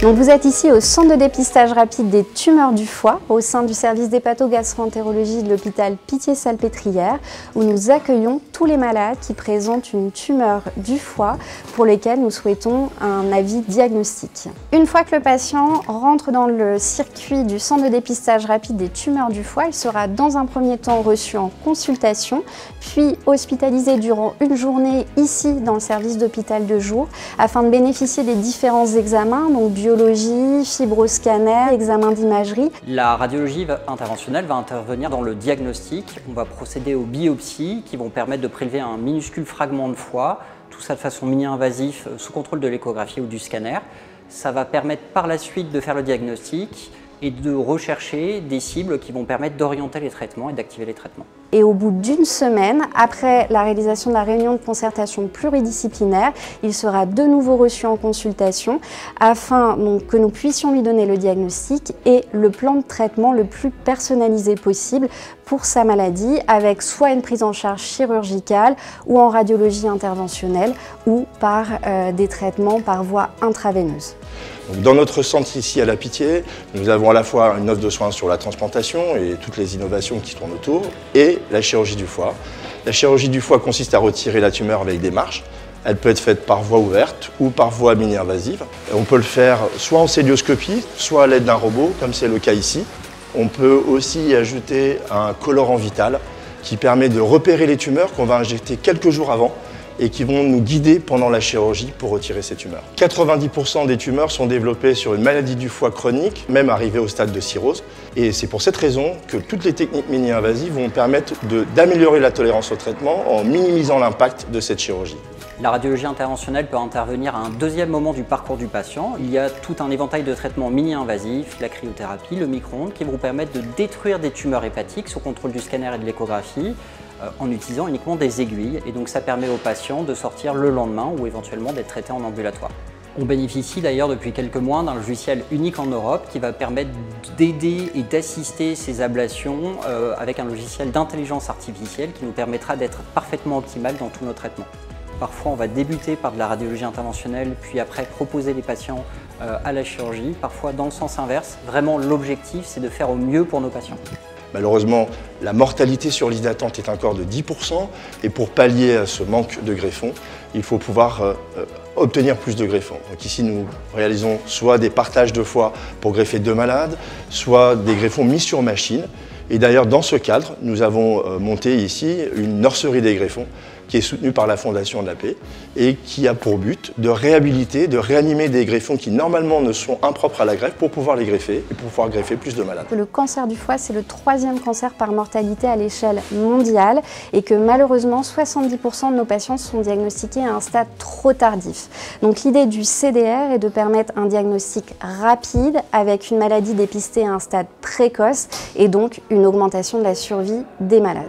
Donc vous êtes ici au centre de dépistage rapide des tumeurs du foie, au sein du service d'hépato-gastro-entérologie de l'hôpital Pitié-Salpêtrière, où nous accueillons tous les malades qui présentent une tumeur du foie pour lesquels nous souhaitons un avis diagnostique. Une fois que le patient rentre dans le circuit du centre de dépistage rapide des tumeurs du foie, il sera dans un premier temps reçu en consultation, puis hospitalisé durant une journée ici dans le service d'hôpital de jour, afin de bénéficier des différents examens, donc biologie, fibroscanner, examen d'imagerie. La radiologie interventionnelle va intervenir dans le diagnostic. On va procéder aux biopsies qui vont permettre de prélever un minuscule fragment de foie, tout ça de façon mini-invasive sous contrôle de l'échographie ou du scanner. Ça va permettre par la suite de faire le diagnostic et de rechercher des cibles qui vont permettre d'orienter les traitements et d'activer les traitements. Et au bout d'une semaine, après la réalisation de la réunion de concertation pluridisciplinaire, il sera de nouveau reçu en consultation afin donc, que nous puissions lui donner le diagnostic et le plan de traitement le plus personnalisé possible pour sa maladie, avec soit une prise en charge chirurgicale ou en radiologie interventionnelle ou par des traitements par voie intraveineuse. Dans notre centre ici à La Pitié, nous avons à la fois une offre de soins sur la transplantation et toutes les innovations qui tournent autour, et la chirurgie du foie. La chirurgie du foie consiste à retirer la tumeur avec des marches. Elle peut être faite par voie ouverte ou par voie mini-invasive. On peut le faire soit en célioscopie, soit à l'aide d'un robot, comme c'est le cas ici. On peut aussi y ajouter un colorant vital qui permet de repérer les tumeurs qu'on va injecter quelques jours avant et qui vont nous guider pendant la chirurgie pour retirer ces tumeurs. 90% des tumeurs sont développées sur une maladie du foie chronique, même arrivée au stade de cirrhose. Et c'est pour cette raison que toutes les techniques mini-invasives vont permettre d'améliorer la tolérance au traitement en minimisant l'impact de cette chirurgie. La radiologie interventionnelle peut intervenir à un deuxième moment du parcours du patient. Il y a tout un éventail de traitements mini-invasifs, la cryothérapie, le micro-ondes, qui vont permettre de détruire des tumeurs hépatiques sous contrôle du scanner et de l'échographie en utilisant uniquement des aiguilles. Et donc ça permet aux patients de sortir le lendemain ou éventuellement d'être traités en ambulatoire. On bénéficie d'ailleurs depuis quelques mois d'un logiciel unique en Europe qui va permettre d'aider et d'assister ces ablations avec un logiciel d'intelligence artificielle qui nous permettra d'être parfaitement optimal dans tous nos traitements. Parfois, on va débuter par de la radiologie interventionnelle, puis après proposer les patients à la chirurgie. Parfois, dans le sens inverse, vraiment l'objectif, c'est de faire au mieux pour nos patients. Malheureusement, la mortalité sur liste d'attente est encore de 10% et pour pallier à ce manque de greffons, il faut pouvoir obtenir plus de greffons. Donc ici, nous réalisons soit des partages de foie pour greffer 2 malades, soit des greffons mis sur machine. Et d'ailleurs, dans ce cadre, nous avons monté ici une nurserie des greffons qui est soutenue par la Fondation de la Paix et qui a pour but de réhabiliter, de réanimer des greffons qui normalement ne sont impropres à la greffe pour pouvoir les greffer et pour pouvoir greffer plus de malades. Le cancer du foie, c'est le 3e cancer par mortalité à l'échelle mondiale et que malheureusement 70% de nos patients sont diagnostiqués à un stade trop tardif. Donc l'idée du CDR est de permettre un diagnostic rapide avec une maladie dépistée à un stade précoce et donc une augmentation de la survie des malades.